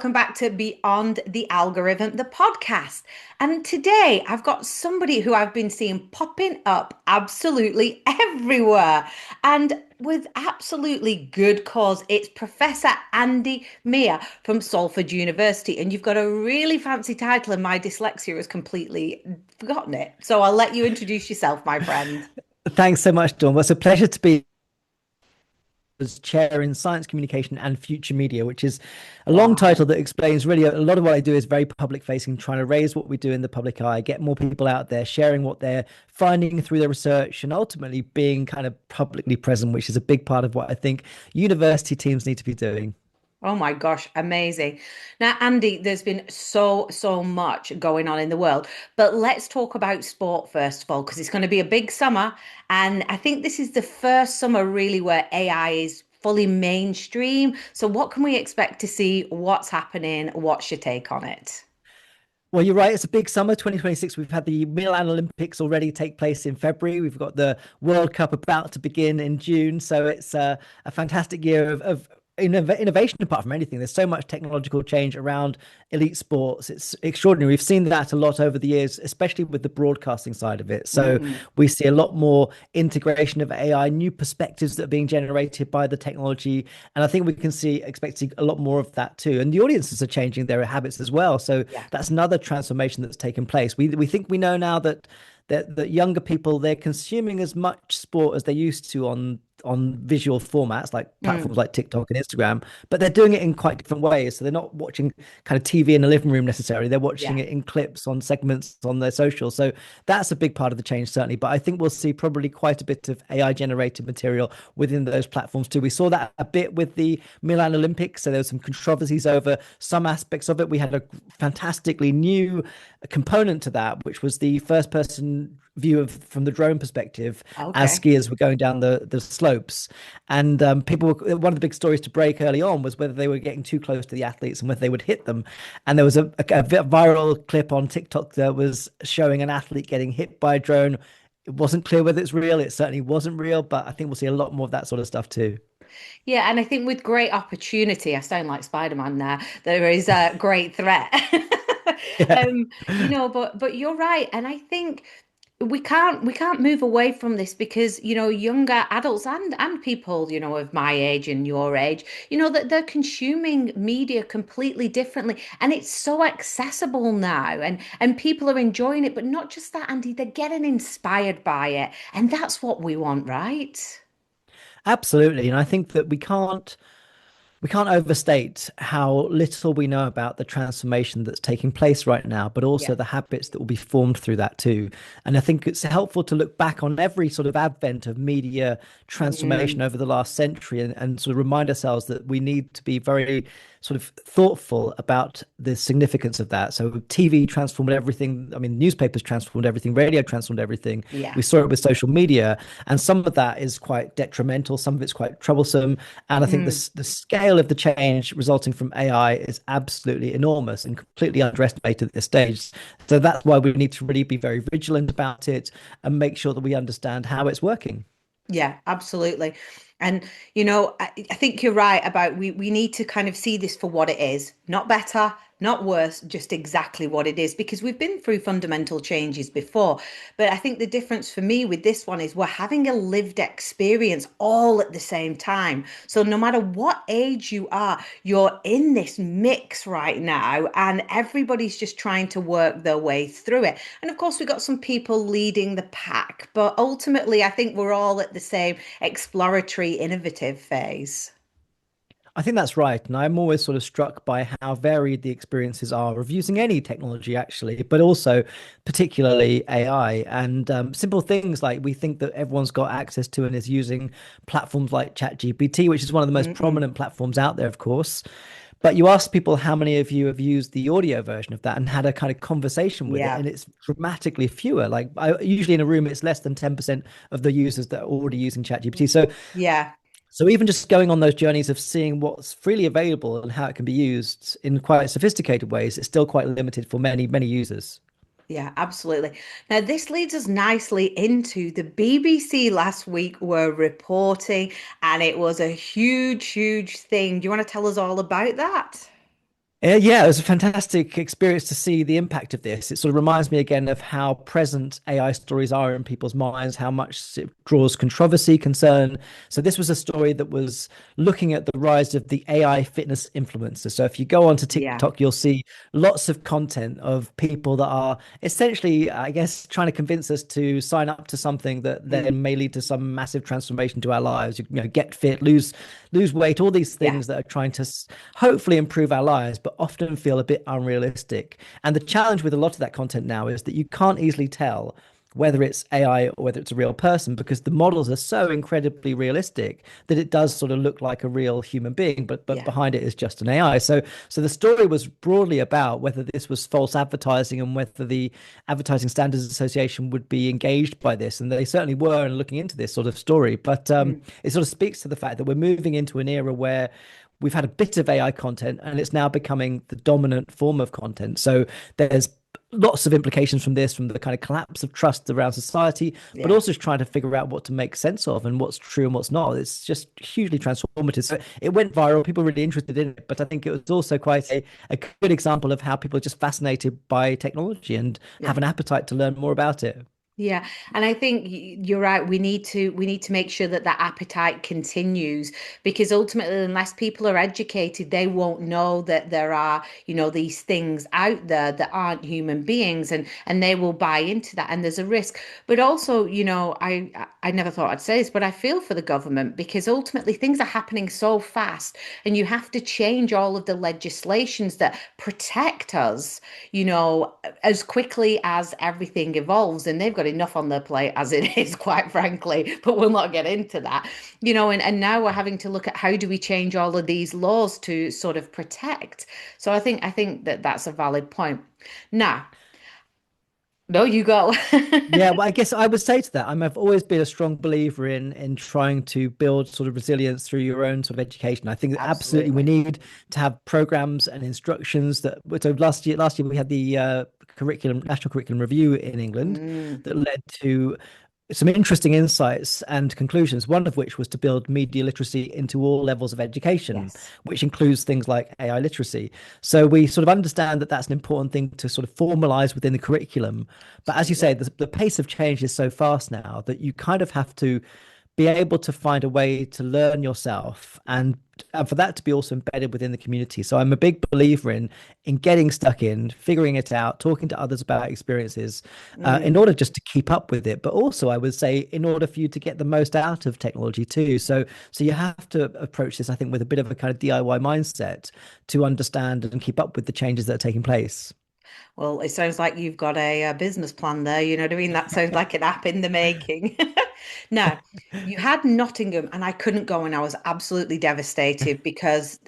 Welcome back to Beyond the Algorithm, the podcast. And today I've got somebody who I've been seeing popping up absolutely everywhere. And with absolutely good cause. It's Professor Andy Miah from Salford University. And you've got a really fancy title, and my dyslexia has completely forgotten it. So I'll let you introduce yourself, my friend. Thanks so much, Dawn. Well, it's a pleasure to be as chair in science communication and future media, which is a long title Wow. that explains really a lot of what I do is very public facing, trying to raise what we do in the public eye, get more people out there sharing what they're finding through their research, and ultimately being kind of publicly present, which is a big part of what I think university teams need to be doing. Oh my gosh, amazing. Now, Andy, there's been so much going on in the world, but let's talk about sport first of all, because it's going to be a big summer. And I think this is the first summer really where AI is fully mainstream. So, what can we expect to see? What's happening? What's your take on it? Well, you're right. It's a big summer, 2026. We've had the Milan Olympics already take place in February. We've got the World Cup about to begin in June. So it's a fantastic year of innovation, apart from anything. There's so much technological change around elite sports. It's extraordinary. We've seen that a lot over the years, especially with the broadcasting side of it. So Mm, we see a lot more integration of AI, new perspectives that are being generated by the technology. And I think we can expect to see a lot more of that too. And the audiences are changing their habits as well. So yeah. that's another transformation that's taken place. We think we know now that younger people, they're consuming as much sport as they used to on visual formats like Mm, platforms like TikTok and Instagram, but they're doing it in quite different ways. So they're not watching kind of TV in the living room necessarily. They're watching yeah. it in clips on segments on their social. So that's a big part of the change, certainly. But I think we'll see probably quite a bit of AI generated material within those platforms too. We saw that a bit with the Milan Olympics. So there was some controversies over some aspects of it. We had a fantastically new component to that, which was the first person view of from the drone perspective as Okay. skiers were going down the slopes. And people were, one of the big stories to break early on was whether they were getting too close to the athletes and whether they would hit them. And there was a viral clip on TikTok that was showing an athlete getting hit by a drone. It wasn't clear whether it's real. It certainly wasn't real, but I think we'll see a lot more of that sort of stuff too. Yeah, and I think with great opportunity, I sound like Spider-Man now, there is a great threat. Yeah. But you're right. And I think we can't move away from this because, younger adults and people, of my age and your age, that they're consuming media completely differently. And it's so accessible now and people are enjoying it, but not just that, Andy, they're getting inspired by it. And that's what we want, right? Absolutely. And I think that we can't overstate how little we know about the transformation that's taking place right now, but Yeah. also the habits that will be formed through that too. And I think it's helpful to look back on every sort of advent of media transformation Mm, over the last century and sort of remind ourselves that we need to be very sort of thoughtful about the significance of that. So TV transformed everything. I mean, newspapers transformed everything, radio transformed everything. yeah. We saw it with social media, and some of that is quite detrimental, some of it's quite troublesome. And I think Mm. the scale of the change resulting from AI is absolutely enormous and completely underestimated at this stage. So that's why we need to really be very vigilant about it and make sure that we understand how it's working. Yeah, absolutely. And I think you're right about we need to kind of see this for what it is, not better, not worse, just exactly what it is, because we've been through fundamental changes before. But I think the difference for me with this one is we're having a lived experience all at the same time. So no matter what age you are, you're in this mix right now, and everybody's just trying to work their way through it. And of course, we've got some people leading the pack, but ultimately, I think we're all at the same exploratory, innovative phase. I think that's right. And I'm always sort of struck by how varied the experiences are of using any technology, actually, but also particularly AI and simple things like we think that everyone's got access to and is using platforms like ChatGPT, which is one of the most Mm-mm. prominent platforms out there, of course. But you ask people how many of you have used the audio version of that and had a kind of conversation with it, Yeah, and it's dramatically fewer. Usually in a room, it's less than 10% of the users that are already using ChatGPT. yeah. So even just going on those journeys of seeing what's freely available and how it can be used in quite sophisticated ways, it's still quite limited for many users. Yeah, absolutely. Now, this leads us nicely into the BBC last week were reporting, and it was a huge thing. Do you want to tell us all about that? Yeah, it was a fantastic experience to see the impact of this. It sort of reminds me again of how present AI stories are in people's minds, how much it draws controversy, concern. So this was a story that was looking at the rise of the AI fitness influencers. So if you go onto Yeah. TikTok, you'll see lots of content of people that are essentially, I guess, trying to convince us to sign up to something that Mm. then may lead to some massive transformation to our lives. Get fit, lose weight, all these Yeah. things that are trying to hopefully improve our lives, but often feel a bit unrealistic. And the challenge with a lot of that content now is that you can't easily tell whether it's AI or whether it's a real person because the models are so incredibly realistic that it does sort of look like a real human being, but Yeah. behind it is just an AI. So the story was broadly about whether this was false advertising and whether the Advertising Standards Association would be engaged by this, and they certainly were and looking into this sort of story. But Mm. it sort of speaks to the fact that we're moving into an era where we've had a bit of AI content and it's now becoming the dominant form of content. So there's lots of implications from this, from the kind of collapse of trust around society, but Yeah. also trying to figure out what to make sense of and what's true and what's not. It's just hugely transformative. So it went viral. People were really interested in it, but I think it was also quite a good example of how people are just fascinated by technology and Yeah. have an appetite to learn more about it. Yeah, and I think you're right. We need to make sure that that appetite continues because ultimately, unless people are educated, they won't know that there are, these things out there that aren't human beings, and they will buy into that. And there's a risk. But also, I never thought I'd say this, but I feel for the government because ultimately things are happening so fast, and you have to change all of the legislations that protect us, as quickly as everything evolves, and they've got enough on their plate as it is, quite frankly, but we'll not get into that. And now we're having to look at how do we change all of these laws to sort of protect. So I think that that's a valid point. Now, no, you go. Yeah, well, I guess I would say to that, I've always been a strong believer in trying to build sort of resilience through your own sort of education. I think that absolutely we Absolutely. need to have programs and instructions that. So last year we had the national curriculum review in England Mm, that led to some interesting insights and conclusions, one of which was to build media literacy into all levels of education, yes. which includes things like AI literacy. So we sort of understand that that's an important thing to sort of formalize within the curriculum. But as you Absolutely. say, the pace of change is so fast now that you kind of have to be able to find a way to learn yourself and for that to be also embedded within the community. So I'm a big believer in getting stuck in, figuring it out, talking to others about experiences, in Mm. order just to keep up with it. But also, I would say, in order for you to get the most out of technology too. So you have to approach this, I think, with a bit of a kind of DIY mindset to understand and keep up with the changes that are taking place. Well, it sounds like you've got a business plan there. You know what I mean? That sounds like an app in the making. Now, you had Nottingham, and I couldn't go, and I was absolutely devastated because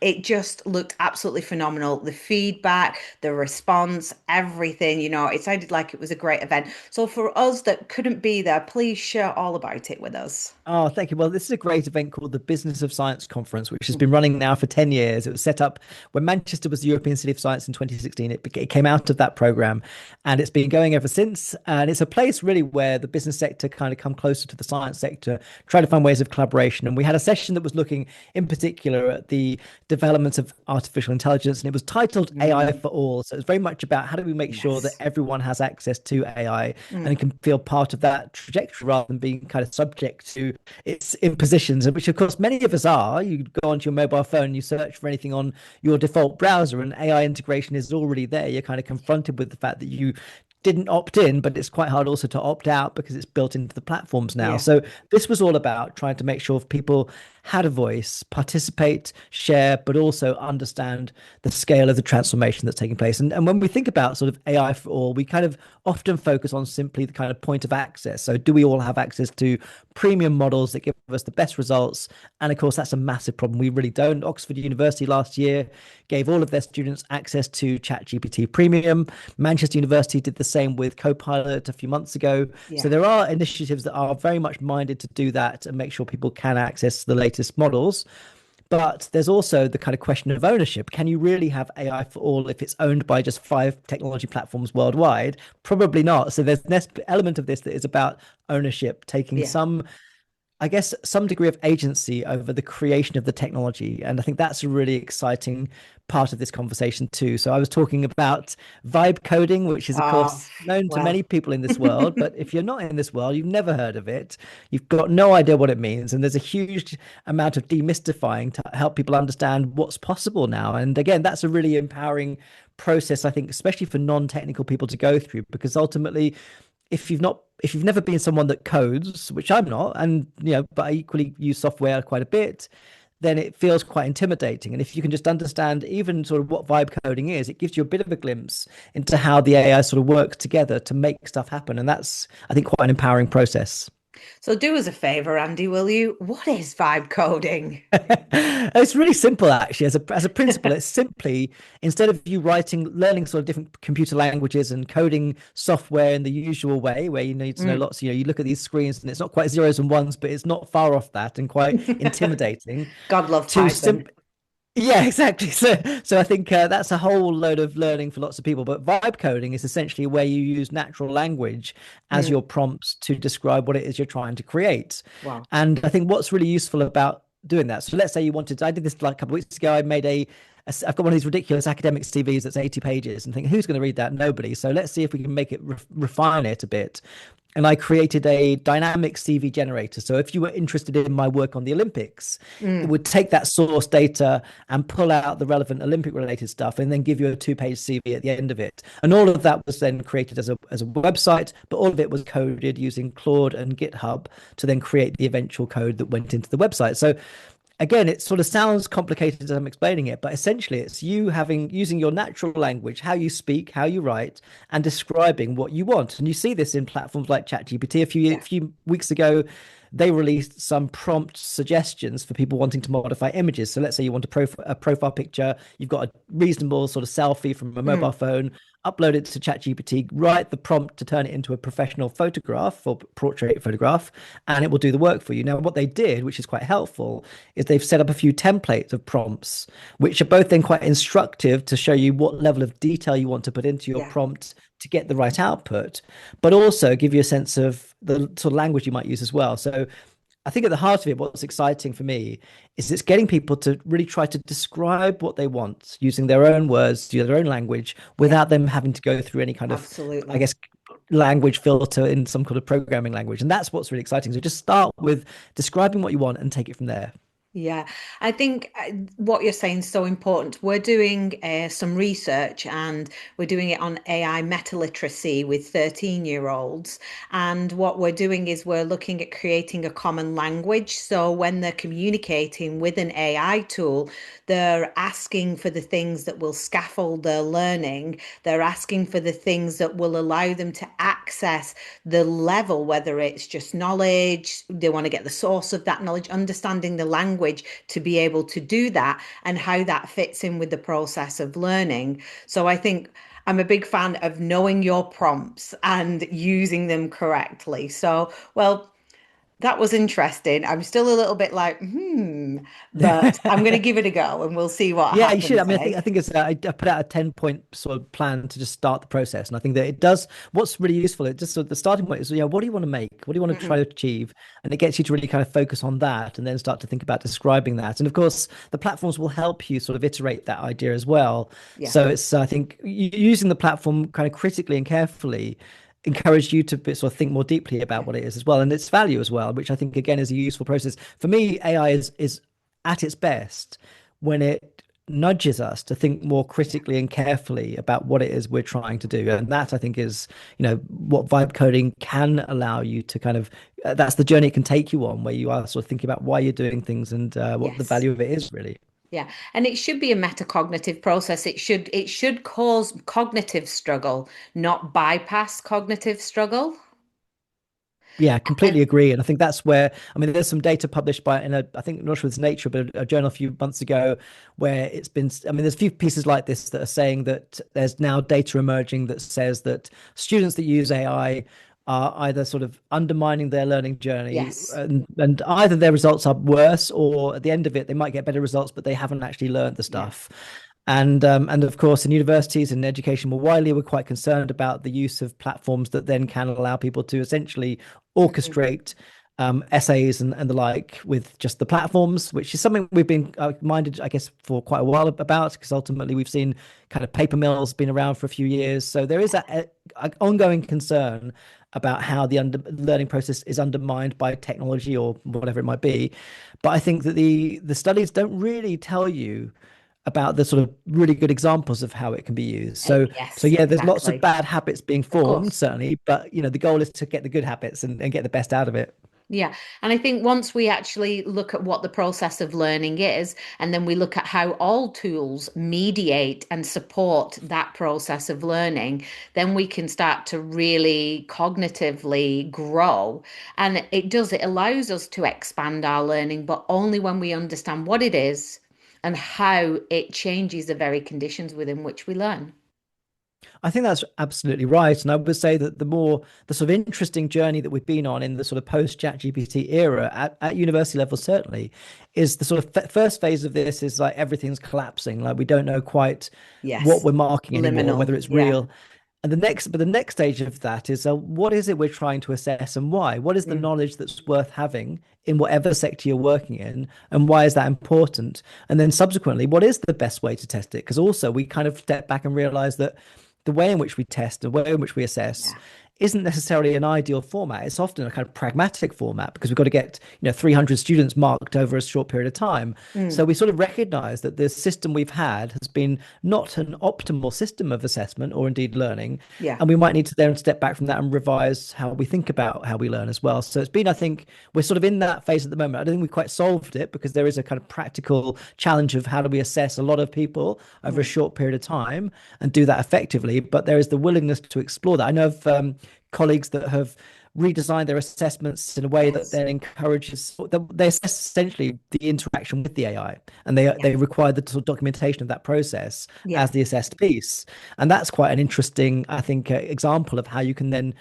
it just looked absolutely phenomenal. The feedback, the response, everything, it sounded like it was a great event. So, for us that couldn't be there, please share all about it with us. Oh, thank you. Well, this is a great event called the Business of Science Conference, which has been running now for 10 years. It was set up when Manchester was the European City of Science in 2016. It came out of that program and it's been going ever since. And it's a place really where the business sector kind of come closer to the science sector, try to find ways of collaboration. And we had a session that was looking in particular at the development of artificial intelligence, and it was titled AI Mm, for All. So it's very much about how do we make sure that yes. everyone has access to AI Mm, and can feel part of that trajectory rather than being kind of subject to its impositions, which of course many of us are. You go onto your mobile phone, you search for anything on your default browser, and AI integration is already there. You're kind of confronted with the fact that you didn't opt in, but it's quite hard also to opt out because it's built into the platforms now. yeah. So this was all about trying to make sure people had a voice, participate, share, but also understand the scale of the transformation that's taking place. And when we think about sort of AI for all, we kind of often focus on simply the kind of point of access. So do we all have access to premium models that give us the best results? And of course, that's a massive problem. We really don't. Oxford University last year gave all of their students access to ChatGPT Premium. Manchester University did the same with Copilot a few months ago. So Yeah. there are initiatives that are very much minded to do that and make sure people can access the latest models. But there's also the kind of question of ownership. Can you really have AI for all if it's owned by just five technology platforms worldwide? Probably not. So there's an element of this that is about ownership, taking Yeah. some I guess, some degree of agency over the creation of the technology. And I think that's a really exciting part of this conversation too. So I was talking about vibe coding, which is, of Oh, course, known to well. many people in this world. But if you're not in this world, you've never heard of it. You've got no idea what it means. And there's a huge amount of demystifying to help people understand what's possible now. And again, that's a really empowering process, I think, especially for non-technical people to go through, because ultimately, if you've never been someone that codes, which I'm not, and but I equally use software quite a bit, then it feels quite intimidating. And if you can just understand even sort of what vibe coding is, it gives you a bit of a glimpse into how the AI sort of works together to make stuff happen. And that's, I think, quite an empowering process. So do us a favor, Andy, will you? What is vibe coding? It's really simple, actually. As a principle, it's simply, instead of you learning sort of different computer languages and coding software in the usual way, where you need to know Mm. lots, you look at these screens and it's not quite zeros and ones, but it's not far off that and quite intimidating. God love To Python. sim Yeah, exactly. So I think that's a whole load of learning for lots of people. But vibe coding is essentially where you use natural language as Mm. your prompts to describe what it is you're trying to create. Wow. And I think what's really used about doing that. So let's say I did this like a couple of weeks ago. I've got one of these ridiculous academic CVs that's 80 pages and think, who's going to read that? Nobody. So let's see if we can make it refine it a bit. And I created a dynamic CV generator. So if you were interested in my work on the Olympics, it Mm. would take that source data and pull out the relevant Olympic related stuff and then give you a 2-page CV at the end of it. And all of that was then created as a website, but all of it was coded using Claude and GitHub to then create the eventual code that went into the website. So again, it sort of sounds complicated as I'm explaining it, but essentially it's you using your natural language, how you speak, how you write, and describing what you want. And you see this in platforms like ChatGPT. A Yeah. few weeks ago, they released some prompt suggestions for people wanting to modify images. So let's say you want a profile picture, you've got a reasonable sort of selfie from a mobile Mm. phone, upload it to ChatGPT, write the prompt to turn it into a professional photograph or portrait photograph, and it will do the work for you. Now, what they did, which is quite helpful, is they've set up a few templates of prompts, which are both then quite instructive to show you what level of detail you want to put into your Yeah. prompt to get the right output, but also give you a sense of the sort of language you might use as well. So I think at the heart of it, what's exciting for me is it's getting people to really try to describe what they want using their own words, their own language, Yeah. without them having to go through any kind of, I Absolutely. guess, language filter in some kind of programming language. And that's what's really exciting. So just start with describing what you want and take it from there. Yeah, I think what you're saying is so important. We're doing some research and we're doing it on AI meta literacy with 13-year-olds. And what we're doing is we're looking at creating a common language. So when they're communicating with an AI tool, they're asking for the things that will scaffold their learning. They're asking for the things that will allow them to access the level, whether it's just knowledge, they want to get the source of that knowledge, understanding the language to be able to do that and how that fits in with the process of learning. So I think I'm a big fan of knowing your prompts and using them correctly. So, well, that was interesting. I'm still a little bit like, but I'm going to give it a go and we'll see what Yeah, you should. I happens, mean, eh? I think it's. I put out a 10 point sort of plan to just start the process, and I think that it does. What's really useful, it just sort of the starting point is, what do you want to make? What do you want to try to Mm-mm. achieve? And it gets you to really kind of focus on that, and then start to think about describing that. And of course, the platforms will help you sort of iterate that idea as well. Yeah. So it's, I think, using the platform kind of critically and carefully encourage you to sort of think more deeply about Yeah. what it is as well, and its value as well, which I think again is a useful process. For me, AI is at its best when it nudges us to think more Yeah. critically and carefully about what it is we're trying to do. And that I think is, what vibe coding can allow you to kind of, that's the journey it can take you on, where you are sort of thinking about why you're doing things and what the Yes. value of it is really. Yeah, and it should be a metacognitive process. It should cause cognitive struggle, not bypass cognitive struggle. Yeah, And completely agree. And I think that's where, I mean, there's some data published by, I think, I'm not sure if it's Nature, but a journal a few months ago where it's been, I mean, there's a few pieces like this that are saying that there's now data emerging that says that students that use AI are either sort of undermining their learning journey, yes, and either their results are worse or at the end of it, they might get better results, but they haven't actually learned the yeah, stuff. And of course, in universities and education more widely, we're quite concerned about the use of platforms that then can allow people to essentially mhm, orchestrate essays and the like with just the platforms, which is something we've been minded, I guess, for quite a while about, because ultimately we've seen kind of paper mills been around for a few years. So there is a ongoing concern about how the learning process is undermined by technology or whatever it might be. But I think that the studies don't really tell you about the sort of really good examples of how it can be used. So Yes, yeah, there's lots of exactly. bad habits being Of formed, course. certainly, but the goal is to get the good habits and get the best out of it. Yeah. And I think once we actually look at what the process of learning is, and then we look at how all tools mediate and support that process of learning, then we can start to really cognitively grow. And it allows us to expand our learning, but only when we understand what it is and how it changes the very conditions within which we learn. I think that's absolutely right. And I would say that the sort of interesting journey that we've been on in the sort of post ChatGPT era at university level, certainly, is the sort of first phase of this is like everything's collapsing. Like we don't know quite what Yes. we're marking anymore, Liminal. whether it's Yeah. real. And the next stage of that is what is it we're trying to assess and why? What is the Mm. knowledge that's worth having in whatever sector you're working in, and why is that important? And then subsequently, what is the best way to test it? Because also we kind of step back and realize that the way in which we test, the way in which we assess, Yeah. isn't necessarily an ideal format. It's often a kind of pragmatic format because we've got to get 300 students marked over a short period of time. So Mm. we sort of recognize that the system we've had has been not an optimal system of assessment or indeed learning, Yeah. and we might need to then step back from that and revise how we think about how we learn as well. So it's been, I think, we're sort of in that phase at the moment. I don't think we quite solved it because there is a kind of practical challenge of how do we assess a lot of people over a Mm. short period of time and do that effectively. But there is the willingness to explore that. I know of colleagues that have redesigned their assessments in a way that Yes. then encourages they assess essentially the interaction with the AI, and Yeah. they require the sort of documentation of that process Yeah. as the assessed piece. And that's quite an interesting, I think, example of how you can then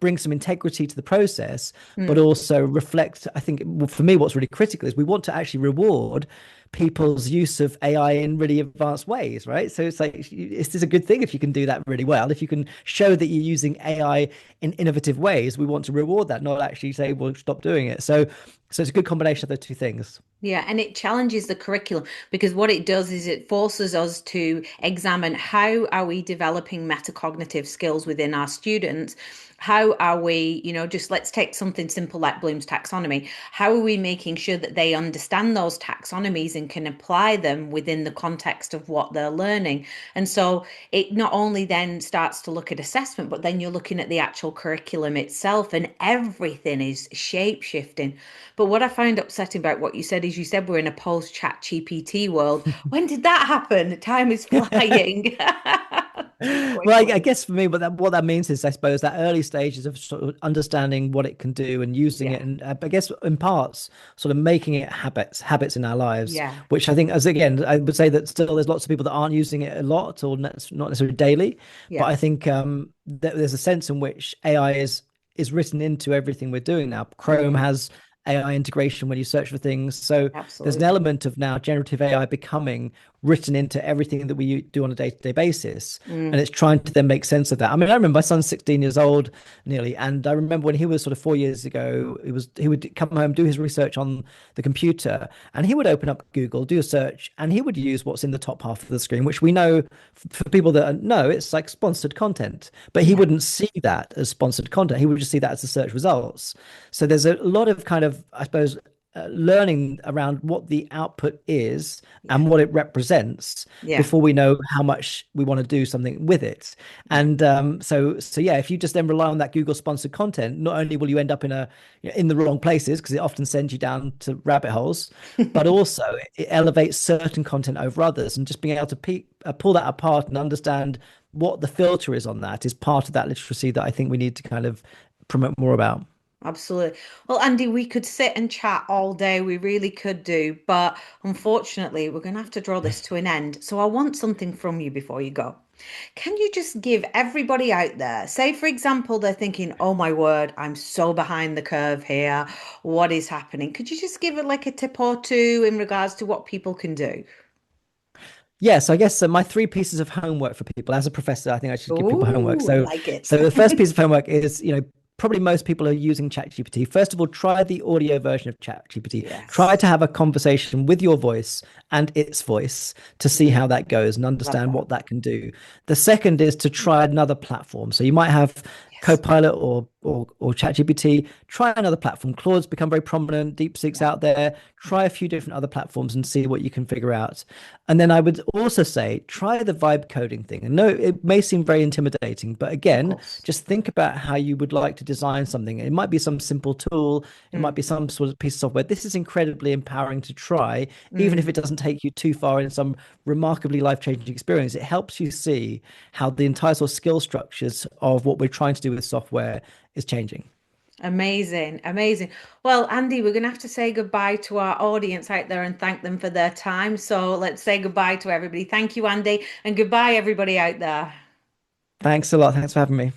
bring some integrity to the process, but Mm. also reflect. I think for me, what's really critical is we want to actually reward people's use of AI in really advanced ways, right? So it's like it's just a good thing if you can do that really well. If you can show that you're using AI in innovative ways, we want to reward that, not actually say, well, stop doing it. So it's a good combination of the two things. Yeah, and it challenges the curriculum because what it does is it forces us to examine how are we developing metacognitive skills within our students? How are we, just let's take something simple like Bloom's taxonomy. How are we making sure that they understand those taxonomies and can apply them within the context of what they're learning? And so it not only then starts to look at assessment, but then you're looking at the actual curriculum itself, and everything is shape shifting. But what I find upsetting about what you said is you said we're in a post chat GPT world. When did that happen? Time is flying too Well, I quickly. guess for me, what that means is, I suppose, that early stages of sort of understanding what it can do and using it, Yeah, and I guess in parts, sort of making it habits in our lives. yeah, Which I think, as again, I would say that still there's lots of people that aren't using it a lot or not necessarily daily, but yeah, I think that there's a sense in which AI is written into everything we're doing now. Chrome mm, has AI integration when you search for things, so there's an absolutely. element of now generative AI becoming written into everything that we do on a day-to-day basis, and Mm, it's trying to then make sense of that. I mean, I remember my son's 16 years old nearly, and I remember when he was sort of 4 years ago, he would come home, do his research on the computer, and he would open up Google, do a search, and he would use what's in the top half of the screen, which we know for people that know it's like sponsored content, but he yeah, wouldn't see that as sponsored content. He would just see that as the search results. So there's a lot of kind of, I suppose, learning around what the output is yeah, and what it represents yeah, before we know how much we want to do something with it. yeah. And so yeah, if you just then rely on that Google sponsored content, not only will you end up in the wrong places because it often sends you down to rabbit holes, but also it elevates certain content over others, and just being able to pull that apart and understand what the filter is on that is part of that literacy that I think we need to kind of promote more about. Absolutely. Well, Andy, we could sit and chat all day. We really could do. But unfortunately, we're going to have to draw this to an end. So I want something from you before you go. Can you just give everybody out there, say, for example, they're thinking, oh my word, I'm so behind the curve here. What is happening? Could you just give it like a tip or two in regards to what people can do? Yeah, so I guess my three pieces of homework for people as a professor, I think I should give people homework. Oh, I So, like it. so the first piece of homework is, probably most people are using ChatGPT. First of all, try the audio version of ChatGPT. Try Yes. to have a conversation with your voice and its voice to see Mm, how that goes and love understand that. what that can do. The second is to try another platform. So you might have Yes. Copilot or ChatGPT. Try another platform. Claude's become very prominent. DeepSeek's Yeah. out there. Try a few different other platforms and see what you can figure out. And then I would also say try the vibe coding thing. And no, it may seem very intimidating, but Of again, course. just think about how you would like to design something. It might be some simple tool, it might Mm, be some sort of piece of software. This is incredibly empowering to try, even if mm. it doesn't take you too far in some remarkably life-changing experience. It helps you see how the entire sort of skill structures of what we're trying to do with software is changing. Amazing, amazing. Well, Andy, we're going to have to say goodbye to our audience out there and thank them for their time. So let's say goodbye to everybody. Thank you, Andy, and goodbye, everybody out there. Thanks a lot. Thanks for having me.